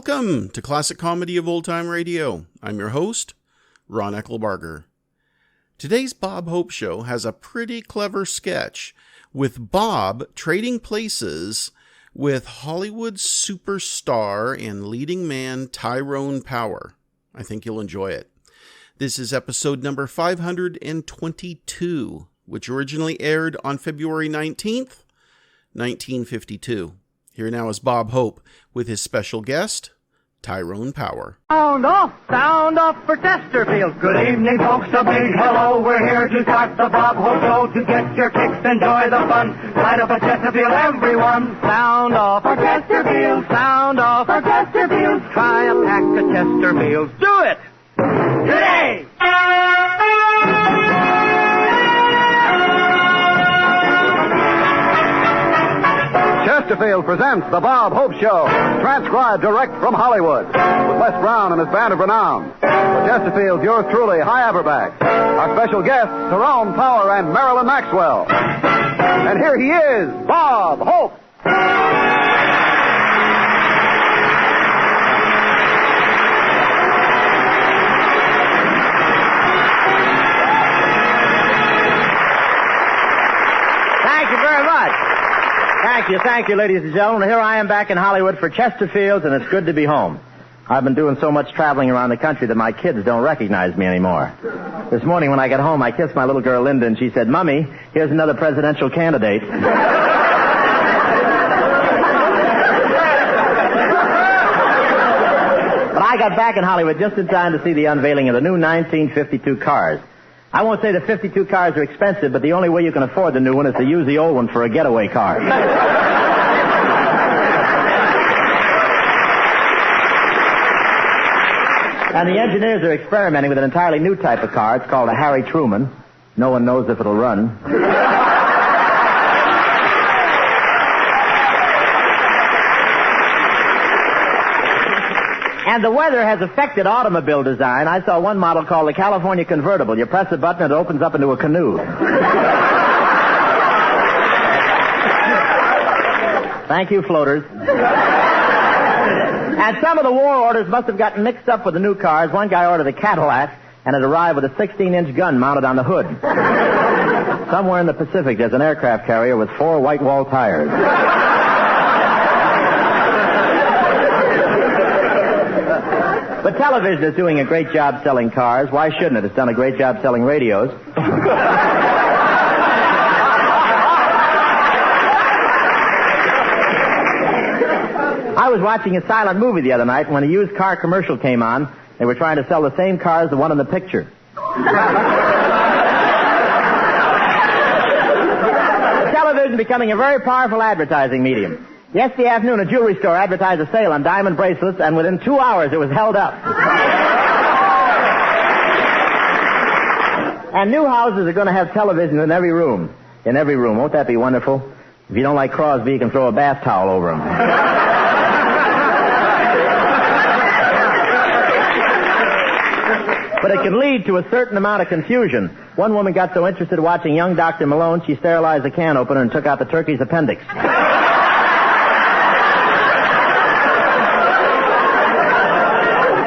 Welcome to Classic Comedy of Old Time Radio. I'm your host, Ron Eckelbarger. Today's Bob Hope Show has a pretty clever sketch with Bob trading places with Hollywood superstar and leading man Tyrone Power. I think you'll enjoy it. This is episode number 522, which originally aired on February 19th, 1952. Here now is Bob Hope with his special guest, Tyrone Power. Sound off for Chesterfield. Good evening, folks, a big hello. We're here to start the Bob Hope Show. To get your kicks, enjoy the fun. Light up a Chesterfield, everyone. Sound off for Chesterfield. Sound off for Chesterfield. Try a pack of Chesterfields. Do it! Today! Chesterfield presents The Bob Hope Show, transcribed direct from Hollywood, with Les Brown and his band of renown. For Chesterfield, yours truly, High Averback. Our special guests, Tyrone Power and Marilyn Maxwell. And here he is, Bob Hope. Thank you very much. Thank you, ladies and gentlemen. Here I am back in Hollywood for Chesterfields, and it's good to be home. I've been doing so much traveling around the country that my kids don't recognize me anymore. This morning when I got home, I kissed my little girl Linda, and she said, "Mummy, here's another presidential candidate." But I got back in Hollywood just in time to see the unveiling of the new 1952 cars. I won't say the 52 cars are expensive, but the only way you can afford the new one is to use the old one for a getaway car. And the engineers are experimenting with an entirely new type of car. It's called a Harry Truman. No one knows if it'll run. And the weather has affected automobile design. I saw one model called the California Convertible. You press a button and it opens up into a canoe. Thank you, floaters. And some of the war orders must have gotten mixed up with the new cars. One guy ordered a Cadillac, and it arrived with a 16-inch gun mounted on the hood. Somewhere in the Pacific, there's an aircraft carrier with 4 white wall tires. But television is doing a great job selling cars. Why shouldn't it? It's done a great job selling radios. I was watching a silent movie the other night, and when a used car commercial came on, they were trying to sell the same car as the one in the picture. Television becoming a very powerful advertising medium. Yesterday afternoon, a jewelry store advertised a sale on diamond bracelets, and within 2 hours, it was held up. And new houses are going to have television in every room. In every room. Won't that be wonderful? If you don't like Crosby, you can throw a bath towel over him. But it can lead to a certain amount of confusion. One woman got so interested in watching young Dr. Malone, she sterilized the can opener and took out the turkey's appendix.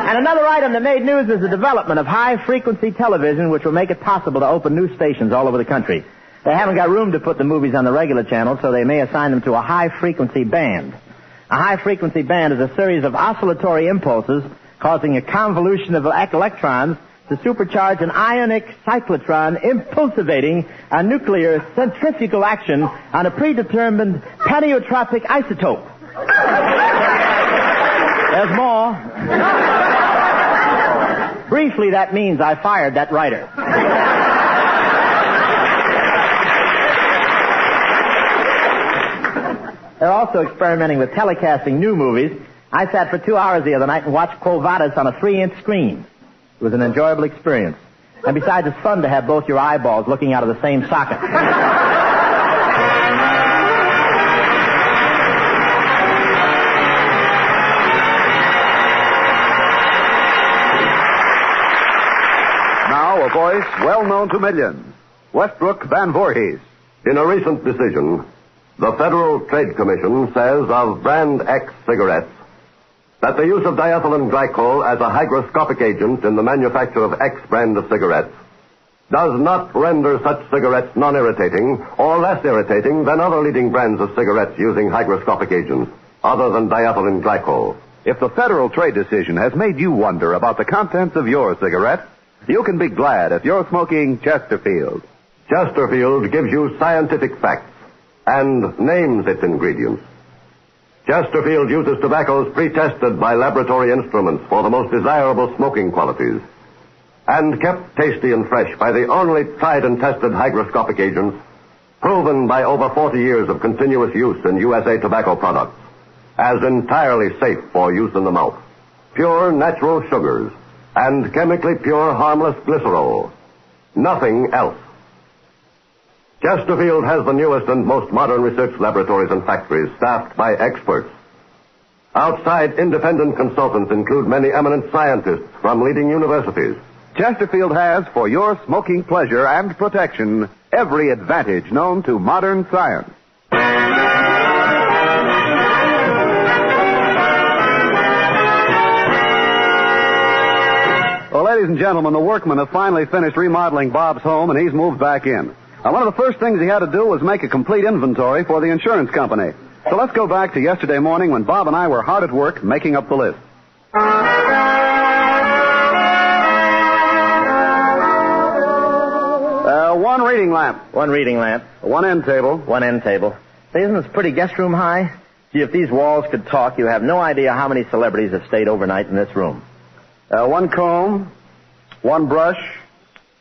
And another item that made news is the development of high-frequency television, which will make it possible to open new stations all over the country. They haven't got room to put the movies on the regular channel, so they may assign them to a high-frequency band. A high-frequency band is a series of oscillatory impulses causing a convolution of electrons to supercharge an ionic cyclotron, impulsivating a nuclear centrifugal action on a predetermined paniotropic isotope. There's more. Briefly, that means I fired that writer. They're also experimenting with telecasting new movies. I sat for 2 hours the other night and watched Quo Vadis on a 3-inch screen. It was an enjoyable experience. And besides, it's fun to have both your eyeballs looking out of the same socket. Now, a voice well known to millions, Westbrook Van Voorhees. In a recent decision, the Federal Trade Commission says of Brand X cigarettes, that the use of diethylene glycol as a hygroscopic agent in the manufacture of X brand of cigarettes does not render such cigarettes non-irritating or less irritating than other leading brands of cigarettes using hygroscopic agents other than diethylene glycol. If the federal trade decision has made you wonder about the contents of your cigarette, you can be glad if you're smoking Chesterfield. Chesterfield gives you scientific facts and names its ingredients. Chesterfield uses tobaccos pre-tested by laboratory instruments for the most desirable smoking qualities and kept tasty and fresh by the only tried and tested hygroscopic agents proven by over 40 years of continuous use in USA tobacco products as entirely safe for use in the mouth. Pure natural sugars and chemically pure harmless glycerol. Nothing else. Chesterfield has the newest and most modern research laboratories and factories staffed by experts. Outside independent consultants include many eminent scientists from leading universities. Chesterfield has, for your smoking pleasure and protection, every advantage known to modern science. Well, ladies and gentlemen, the workmen have finally finished remodeling Bob's home, and he's moved back in. Now, one of the first things he had to do was make a complete inventory for the insurance company. So let's go back to yesterday morning when Bob and I were hard at work making up the list. One reading lamp. One reading lamp. One end table. One end table. Say, isn't this pretty guest room high? Gee, if these walls could talk, you have no idea how many celebrities have stayed overnight in this room. One comb. One brush.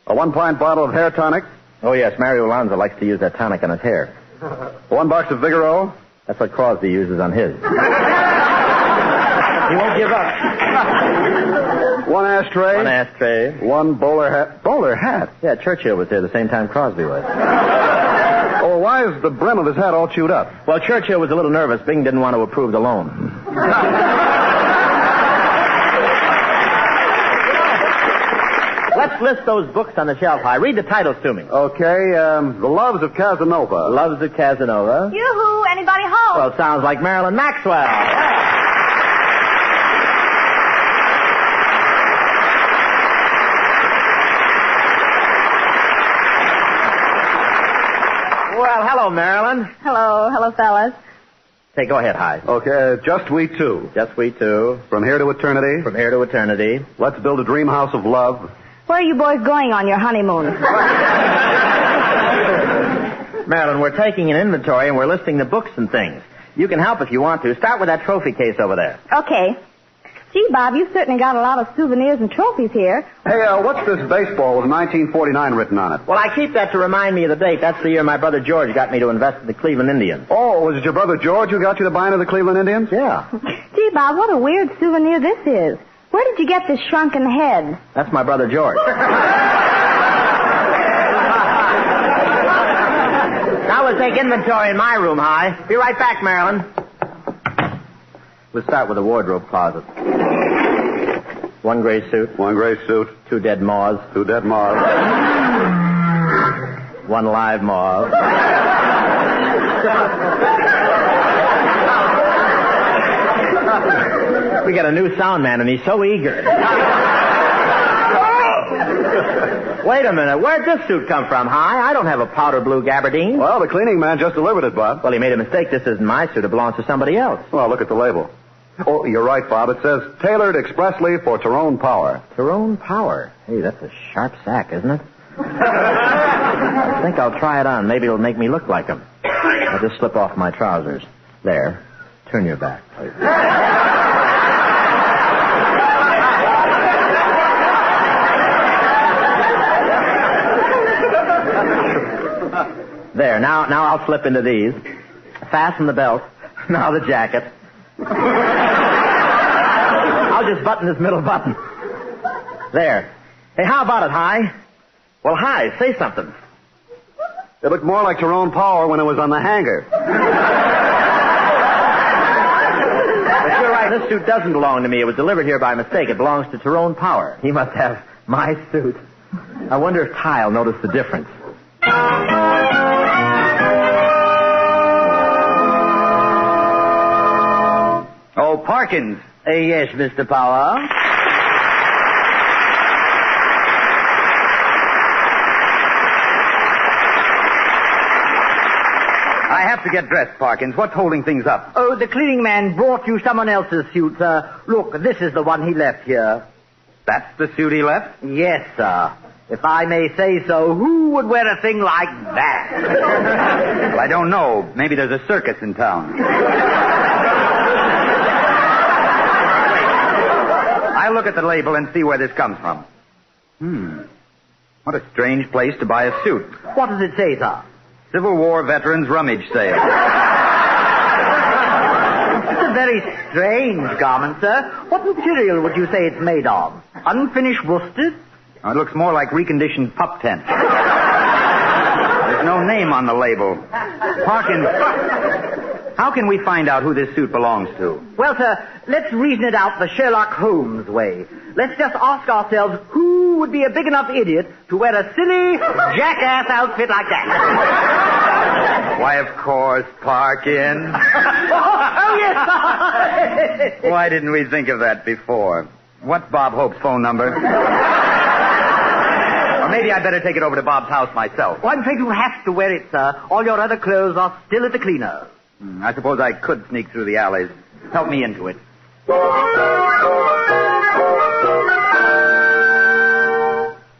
A 1-pint bottle of hair tonic. Oh, yes, Mario Alonzo likes to use that tonic on his hair. 1 box of Vigoro. That's what Crosby uses on his. He won't give up. 1 ashtray. 1 ashtray. 1 bowler hat. Bowler hat? Yeah, Churchill was here the same time Crosby was. Oh, why is the brim of his hat all chewed up? Well, Churchill was a little nervous. Bing didn't want to approve the loan. Let's list those books on the shelf high. Read the titles to me. Okay, The Loves of Casanova. Loves of Casanova. Yoo-hoo, anybody home? Well, sounds like Marilyn Maxwell. Well, hello, Marilyn. Hello, fellas. Hey, go ahead, High. Okay, Just We Two. Just we two. From Here to Eternity. From Here to Eternity. Let's Build a Dream House of Love. Where are you boys going on your honeymoon? Marilyn, we're taking an inventory and we're listing the books and things. You can help if you want to. Start with that trophy case over there. Okay. Gee, Bob, you've certainly got a lot of souvenirs and trophies here. Hey, what's this baseball with 1949 written on it? Well, I keep that to remind me of the date. That's the year my brother George got me to invest in the Cleveland Indians. Oh, was it your brother George who got you to buy into the Cleveland Indians? Yeah. Gee, Bob, what a weird souvenir this is. Where did you get this shrunken head? That's my brother George. Now we'll take inventory in my room, High. Be right back, Marilyn. We'll start with the wardrobe closet. 1 gray suit. 1 gray suit. 2 dead moths. 2 dead moths. 1 live moth. We got a new sound man, and he's so eager. Wait a minute. Where'd this suit come from, High? I don't have a powder blue gabardine. Well, the cleaning man just delivered it, Bob. Well, he made a mistake. This isn't my suit. It belongs to somebody else. Well, look at the label. Oh, you're right, Bob. It says, tailored expressly for Tyrone Power. Tyrone Power. Hey, that's a sharp sack, isn't it? I think I'll try it on. Maybe it'll make me look like him. I'll just slip off my trousers. There. Turn your back, please. There. Now I'll slip into these. Fasten the belt. Now the jacket. I'll just button this middle button. There. Hey, how about it, High? Well, High, say something. It looked more like Tyrone Power when it was on the hanger. But you're right, this suit doesn't belong to me. It was delivered here by mistake. It belongs to Tyrone Power. He must have my suit. I wonder if Ty'll notice the difference. Oh, Parkins. Yes, Mr. Power. I have to get dressed, Parkins. What's holding things up? Oh, the cleaning man brought you someone else's suit, sir. Look, this is the one he left here. That's the suit he left? Yes, sir. If I may say so, who would wear a thing like that? Well, I don't know. Maybe there's a circus in town. I'll look at the label and see where this comes from. What a strange place to buy a suit. What does it say, sir? Civil War Veterans Rummage Sale. It's a very strange garment, sir. What material would you say it's made of? Unfinished worsted? Oh, it looks more like reconditioned pup tent. There's no name on the label. Parkins, how can we find out who this suit belongs to? Well, sir, let's reason it out the Sherlock Holmes way. Let's just ask ourselves who would be a big enough idiot to wear a silly, jackass outfit like that. Why, of course, Parkins. Oh, yes, sir. Why didn't we think of that before? What's Bob Hope's phone number? Or maybe I'd better take it over to Bob's house myself. Well, I'm afraid you have to wear it, sir. All your other clothes are still at the cleaner. I suppose I could sneak through the alleys. Help me into it.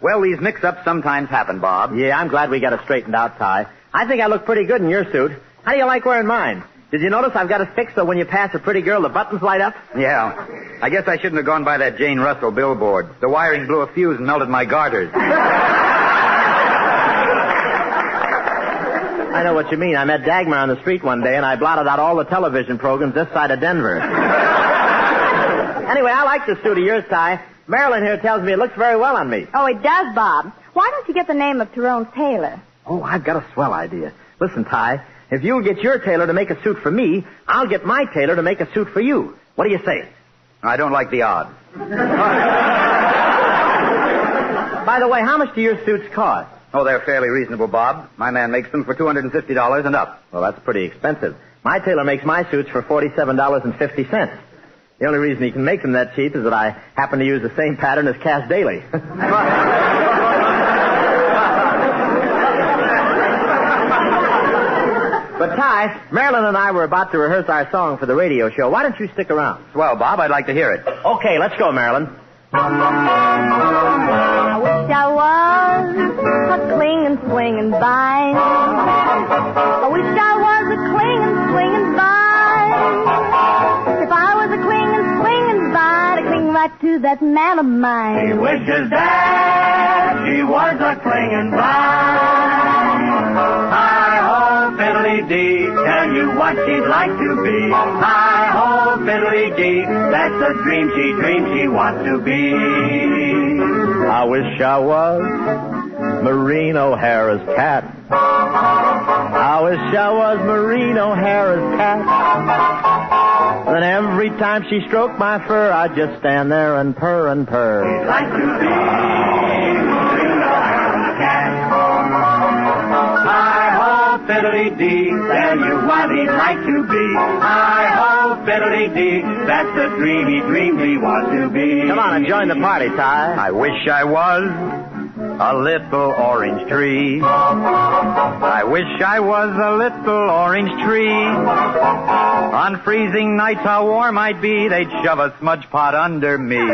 Well, these mix-ups sometimes happen, Bob. Yeah, I'm glad we got it straightened out, Ty. I think I look pretty good in your suit. How do you like wearing mine? Did you notice I've got it fixed so when you pass a pretty girl, the buttons light up? Yeah. I guess I shouldn't have gone by that Jane Russell billboard. The wiring blew a fuse and melted my garters. I know what you mean. I met Dagmar on the street one day, and I blotted out all the television programs this side of Denver. Anyway, I like the suit of yours, Ty. Marilyn here tells me it looks very well on me. Oh, it does, Bob. Why don't you get the name of Tyrone tailor? Oh, I've got a swell idea. Listen, Ty, if you'll get your tailor to make a suit for me, I'll get my tailor to make a suit for you. What do you say? I don't like the odds. By the way, how much do your suits cost? Oh, they're fairly reasonable, Bob. My man makes them for $250 and up. Well, that's pretty expensive. My tailor makes my suits for $47.50. The only reason he can make them that cheap is that I happen to use the same pattern as Cass Daly. But, Ty, Marilyn and I were about to rehearse our song for the radio show. Why don't you stick around? Well, Bob, I'd like to hear it. Okay, let's go, Marilyn. I wish I was a clinging, swinging vine. I wish I was a clinging, swinging vine. If I was a clinging, swinging vine, I'd cling right to that man of mine. He wishes that she was a clinging vine. Hi-ho, fiddly-dee, tell you what she'd like to be. Hi-ho, fiddly-dee, that's the dream she dreams she wants to be. I wish I was Maureen O'Hara's cat. I wish I was Maureen O'Hara's cat. Then every time she stroked my fur, I'd just stand there and purr and purr. She'd like to be Maureen O'Hara's cat. Hi-ho, fiddly-dee, tell you what he'd like to be. Hi-ho, fiddly-dee, that's the dream he dreams he wants to be. Come on and join the party, Ty. I wish I was a little orange tree. I wish I was a little orange tree. On freezing nights how warm I'd be, they'd shove a smudge pot under me. Little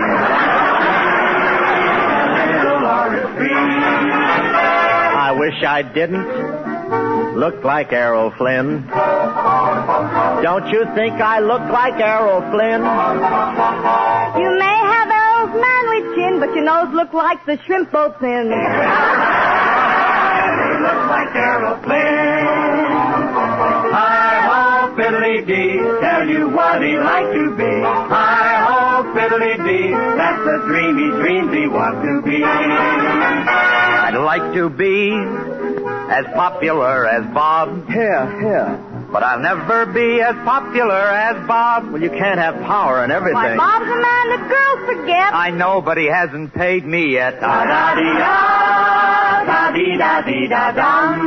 orange tree. I wish I didn't look like Errol Flynn. Don't you think I look like Errol Flynn? You may have Errol's manly chin, but your nose looks like the shrimp boat fin. You look like Errol Flynn. Hi-ho, fiddly-dee, tell you what he'd like to be. Hi-ho, fiddly-dee, that's the dream he dreams he wants to be. I'd like to be as popular as Bob, Here. but I'll never be as popular as Bob. Well, you can't have power and everything. Why, Bob's a man that girls forget. I know, but he hasn't paid me yet. Da-da-dee-da, da-dee-da-dee-da-dum.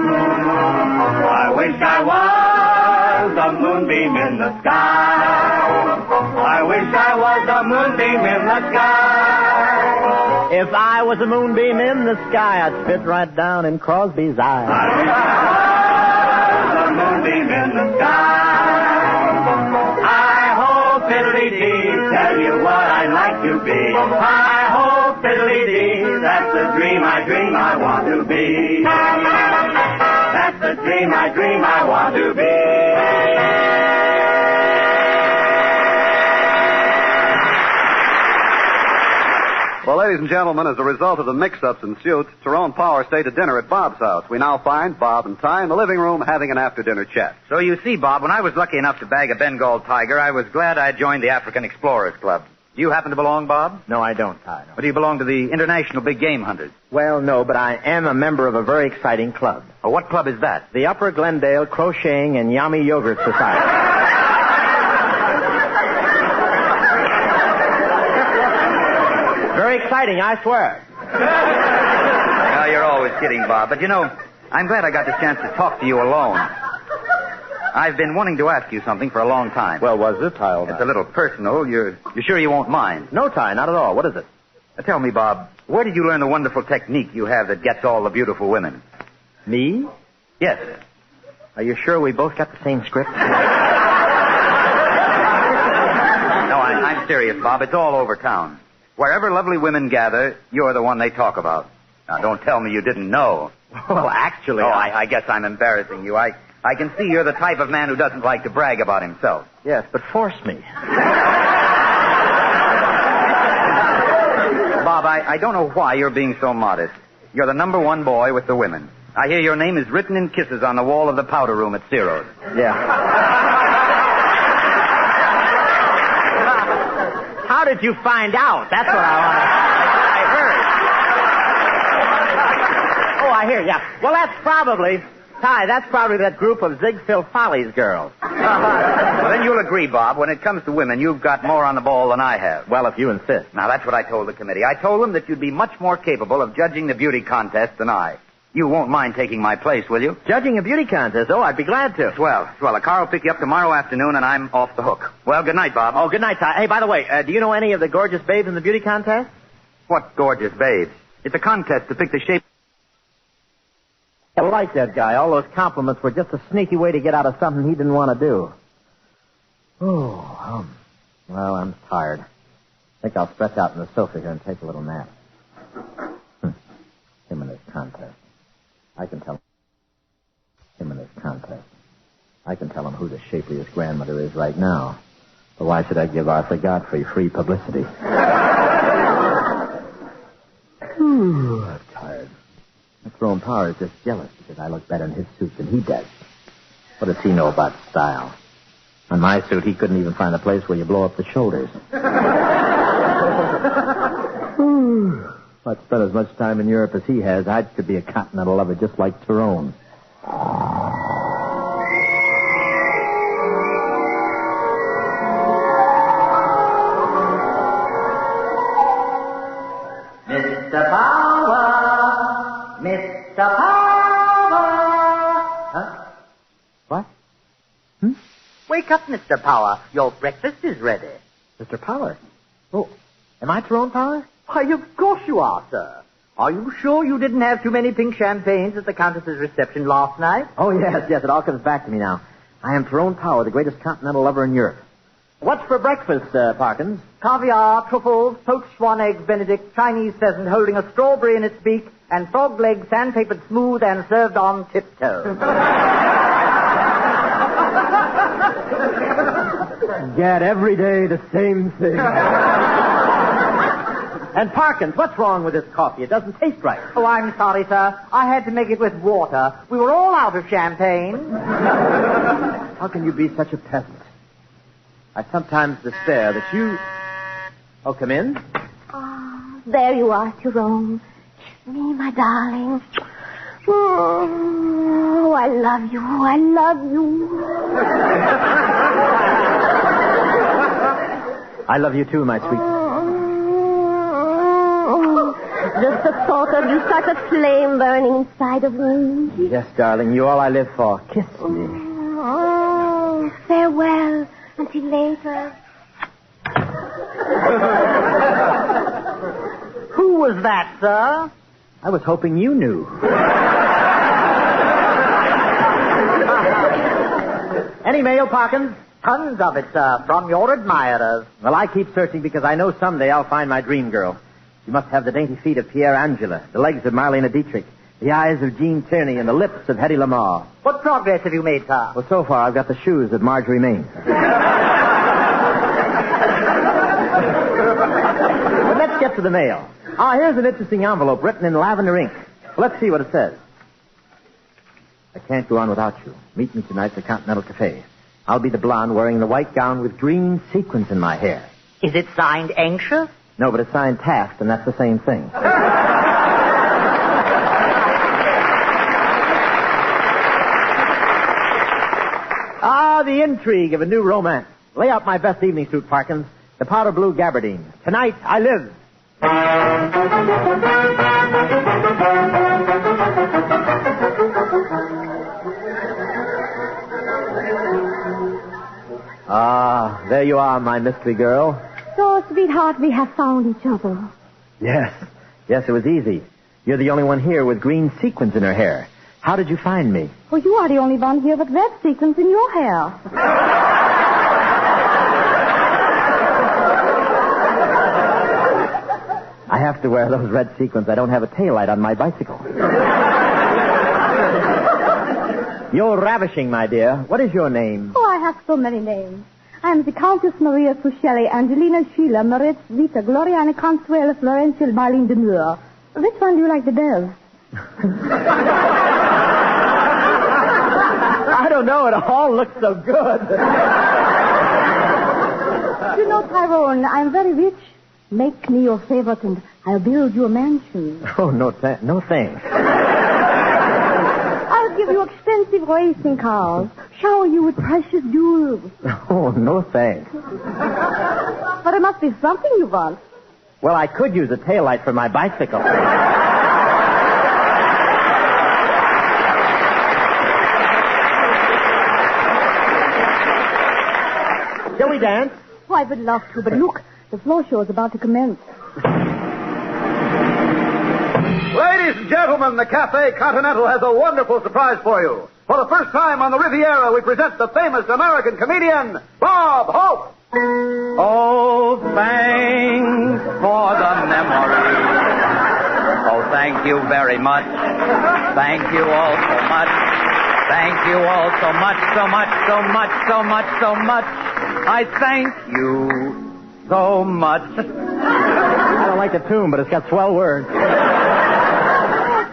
I wish I was a moonbeam in the sky. I wish I was a moonbeam in the sky. If I was a moonbeam in the sky, I'd fit right down in Crosby's eye. I wish I was a moonbeam in the sky. Hi-ho, fiddly-dee, tell you what I'd like to be. Hi-ho, fiddly-dee, that's the dream I dream I want to be. That's the dream I dream I want to be. Well, ladies and gentlemen, as a result of the mix-ups and suits, Tyrone Power stayed to dinner at Bob's house. We now find Bob and Ty in the living room having an after-dinner chat. So you see, Bob, when I was lucky enough to bag a Bengal tiger, I was glad I joined the African Explorers Club. Do you happen to belong, Bob? No, I don't, Ty. No. Or do you belong to the International Big Game Hunters? Well, no, but I am a member of a very exciting club. Oh, what club is that? The Upper Glendale Crocheting and Yummy Yogurt Society. Very exciting, I swear. Well, you're always kidding, Bob. But, you know, I'm glad I got the chance to talk to you alone. I've been wanting to ask you something for a long time. Well, was it, Ty? It's a little personal. You're sure you won't mind? No, Ty, not at all. What is it? Tell me, Bob, where did you learn the wonderful technique you have that gets all the beautiful women? Me? Yes. Are you sure we both got the same script? No, I'm serious, Bob. It's all over town. Wherever lovely women gather, you're the one they talk about. Now, don't tell me you didn't know. Well, actually... Oh, I guess I'm embarrassing you. I can see you're the type of man who doesn't like to brag about himself. Yes, but force me. Bob, I don't know why you're being so modest. You're the number one boy with the women. I hear your name is written in kisses on the wall of the powder room at Ciro's. Yeah. How did you find out? That's what I want to... I heard. Oh, I hear, yeah. Well, that's probably that group of Ziegfeld Follies girls. Well, then you'll agree, Bob, when it comes to women, you've got more on the ball than I have. Well, if you insist. Now, that's what I told the committee. I told them that you'd be much more capable of judging the beauty contest than I. You won't mind taking my place, will you? Judging a beauty contest? Oh, I'd be glad to. Swell. A car will pick you up tomorrow afternoon, and I'm off the hook. Well, good night, Bob. Oh, good night, Ty. Hey, by the way, do you know any of the gorgeous babes in the beauty contest? What gorgeous babes? It's a contest to pick the shape... I like that guy. All those compliments were just a sneaky way to get out of something he didn't want to do. Oh, well, I'm tired. I think I'll stretch out on the sofa here and take a little nap. Him and his contest. I can tell him in this contest. I can tell him who the shapeliest grandmother is right now. But why should I give Arthur Godfrey free publicity? I'm tired. Tyrone Power is just jealous because I look better in his suit than he does. What does he know about style? On my suit, he couldn't even find a place where you blow up the shoulders. If I'd spent as much time in Europe as he has, I could be a continental lover just like Tyrone. Mr. Power! Mr. Power! Huh? What? Wake up, Mr. Power. Your breakfast is ready. Mr. Power? Oh, am I Tyrone Power? Why, of course you are, sir. Are you sure you didn't have too many pink champagnes at the Countess's reception last night? Oh, yes, it all comes back to me now. I am Tyrone Power, the greatest continental lover in Europe. What's for breakfast, Parkins? Caviar, truffles, poached swan eggs, Benedict, Chinese pheasant holding a strawberry in its beak, and frog legs sandpapered smooth and served on tiptoe. Gad, every day the same thing. And Parkins, what's wrong with this coffee? It doesn't taste right. Oh, I'm sorry, sir. I had to make it with water. We were all out of champagne. How can you be such a peasant? I sometimes despair that you... Oh, come in. Oh, there you are, Tyrone. Kiss me, my darling. Oh, I love you. I love you. I love you too, my sweet. Just the thought of you starts a flame burning inside of me. Yes, darling, you all I live for. Kiss me. Oh, farewell until later. was that, sir? I was hoping you knew. Any mail, Parkins? Tons of it, sir, from your admirers. Well, I keep searching because I know someday I'll find my dream girl. She must have the dainty feet of Pierre Angela, the legs of Marlene Dietrich, the eyes of Jean Tierney, and the lips of Hedy Lamarr. What progress have you made, sir? Well, so far I've got the shoes of Marjorie Main. But let's get to the mail. Here's an interesting envelope written in lavender ink. Let's see what it says. I can't go on without you. Meet me tonight at the Continental Cafe. I'll be the blonde wearing the white gown with green sequins in my hair. Is it signed Anxious? No, but it's signed Taft, and that's the same thing. The intrigue of a new romance. Lay out my best evening suit, Parkins. The powder blue gabardine. Tonight, I live. There you are, my mystery girl. So, sweetheart, we have found each other. Yes, it was easy. You're the only one here with green sequins in her hair. How did you find me? Well, you are the only one here with red sequins in your hair. I have to wear those red sequins. I don't have a taillight on my bicycle. You're ravishing, my dear. What is your name? Oh, I have so many names. I am the Countess Maria Fuscelli, Angelina Sheila, Moritz Vita, Gloriana Consuela, Florentia, Marlene de Meur. Which one do you like the best? I don't know. It all looks so good. You know, Tyrone, I'm very rich. Make me your favorite and I'll build you a mansion. Oh, no thanks. I'll give you expensive racing cars. Shower you with precious jewels. Oh, no thanks. But there must be something you want. Well, I could use a taillight for my bicycle. Shall we dance? Oh, I would love to, but look, the floor show is about to commence. Ladies and gentlemen, the Cafe Continental has a wonderful surprise for you. For the first time on the Riviera, we present the famous American comedian, Bob Hope. Oh, thanks for the memory. Oh, thank you very much. Thank you all so much. Thank you all so much, so much, so much, so much, so much. I thank you so much. I don't like the tune, but it's got swell words.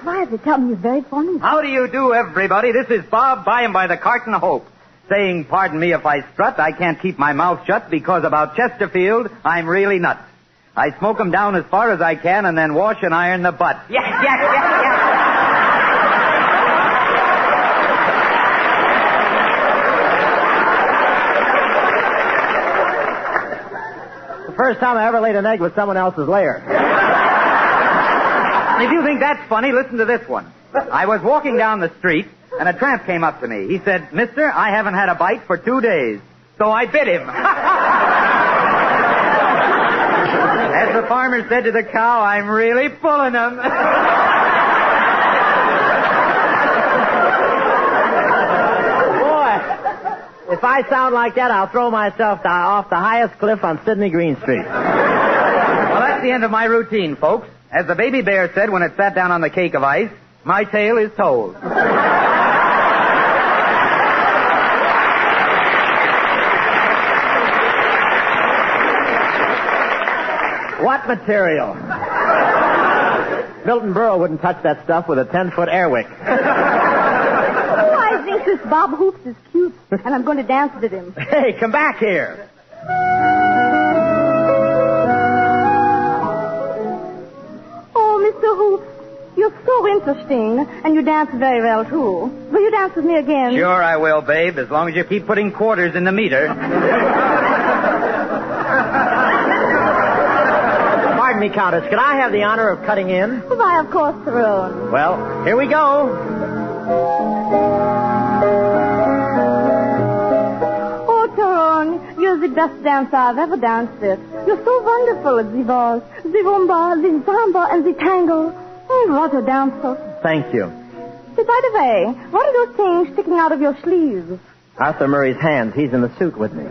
Quietly, tell me, it's very funny. How do you do, everybody? This is Bob by and by the Carton Hope. Saying, pardon me if I strut, I can't keep my mouth shut because about Chesterfield, I'm really nuts. I smoke them down as far as I can and then wash and iron the butt. Yes. The first time I ever laid an egg with someone else's layer. If you think that's funny, listen to this one. I was walking down the street, and a tramp came up to me. He said, "Mister, I haven't had a bite for 2 days." So I bit him. As the farmer said to the cow, I'm really pulling them. Boy, if I sound like that, I'll throw myself off the highest cliff on Sydney Green Street. Well, that's the end of my routine, folks. As the baby bear said when it sat down on the cake of ice, my tale is told. What material? Milton Berle wouldn't touch that stuff with a 10-foot airwick. Oh, I think this Bob Hoops is cute, and I'm going to dance with him. Hey, come back here. Mr. Hoops, you're so interesting, and you dance very well, too. Will you dance with me again? Sure I will, babe, as long as you keep putting quarters in the meter. Pardon me, Countess. Could I have the honor of cutting in? Why, of course, Tyrone. Well, here we go. Oh, Tyrone, you're the best dancer I've ever danced with. You're so wonderful at the waltz, the rumba, the samba, and the tango. Oh, what a dancer. Thank you. Say, by the way, what are those things sticking out of your sleeves? Arthur Murray's hands. He's in the suit with me.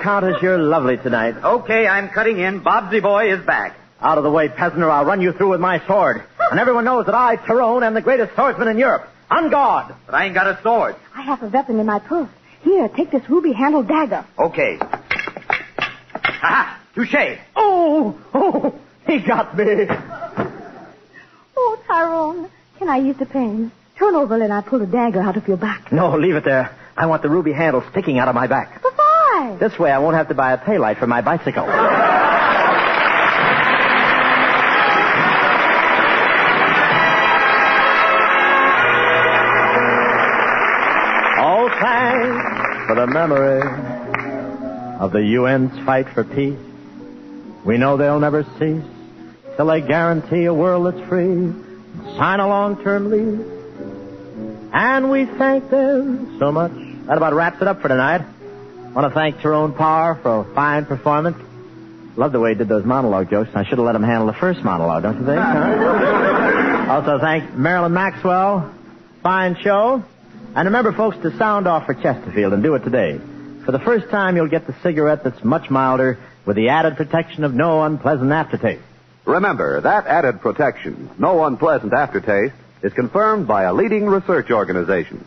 Countess, you're lovely tonight. Okay, I'm cutting in. Bobsy Boy is back. Out of the way, peasant, or I'll run you through with my sword. And everyone knows that I, Tyrone, am the greatest swordsman in Europe. On guard. But I ain't got a sword. I have a weapon in my purse. Here, take this ruby-handled dagger. Okay. Ha-ha! Touché. Oh, he got me. Oh, Tyrone, can I ease the pain? Turn over and I'll pull the dagger out of your back. No, leave it there. I want the ruby handle sticking out of my back. But why? This way I won't have to buy a taillight for my bicycle. All thanks for the memory of the UN's fight for peace. We know they'll never cease till they guarantee a world that's free and sign a long-term lease. And we thank them so much. That about wraps it up for tonight. I want to thank Tyrone Power for a fine performance. Love the way he did those monologue jokes. I should have let him handle the first monologue, don't you think? Huh? Also thank Marilyn Maxwell. Fine show. And remember, folks, to sound off for Chesterfield and do it today. For the first time, you'll get the cigarette that's much milder with the added protection of no unpleasant aftertaste. Remember, that added protection, no unpleasant aftertaste, is confirmed by a leading research organization.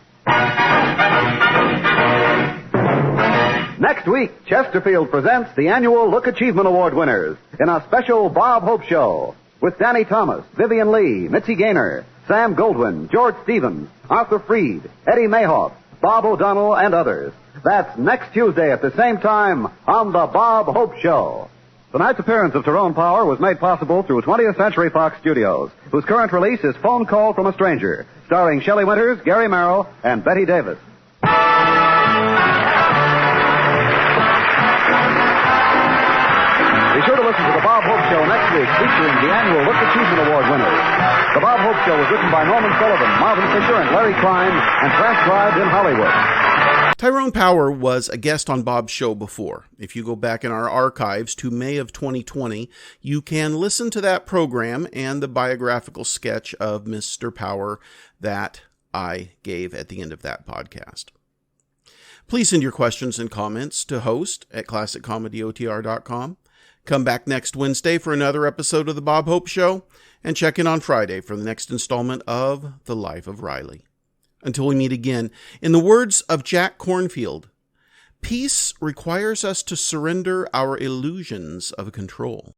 Next week, Chesterfield presents the annual Look Achievement Award winners in a special Bob Hope Show with Danny Thomas, Vivian Lee, Mitzi Gaynor, Sam Goldwyn, George Stevens, Arthur Freed, Eddie Mayhoff, Bob O'Donnell, and others. That's next Tuesday at the same time on the Bob Hope Show. Tonight's appearance of Tyrone Power was made possible through 20th Century Fox Studios, whose current release is Phone Call from a Stranger, starring Shelley Winters, Gary Merrill, and Betty Davis. Be sure to listen to the Bob Hope Show next week, featuring the annual Look Achievement Award winners. The Bob Hope Show was written by Norman Sullivan, Marvin Fisher, and Larry Klein, and transcribed in Hollywood. Tyrone Power was a guest on Bob's show before. If you go back in our archives to May of 2020, you can listen to that program and the biographical sketch of Mr. Power that I gave at the end of that podcast. Please send your questions and comments to host@classiccomedyotr.com. Come back next Wednesday for another episode of The Bob Hope Show, and check in on Friday for the next installment of The Life of Riley. Until we meet again, in the words of Jack Cornfield, peace requires us to surrender our illusions of control.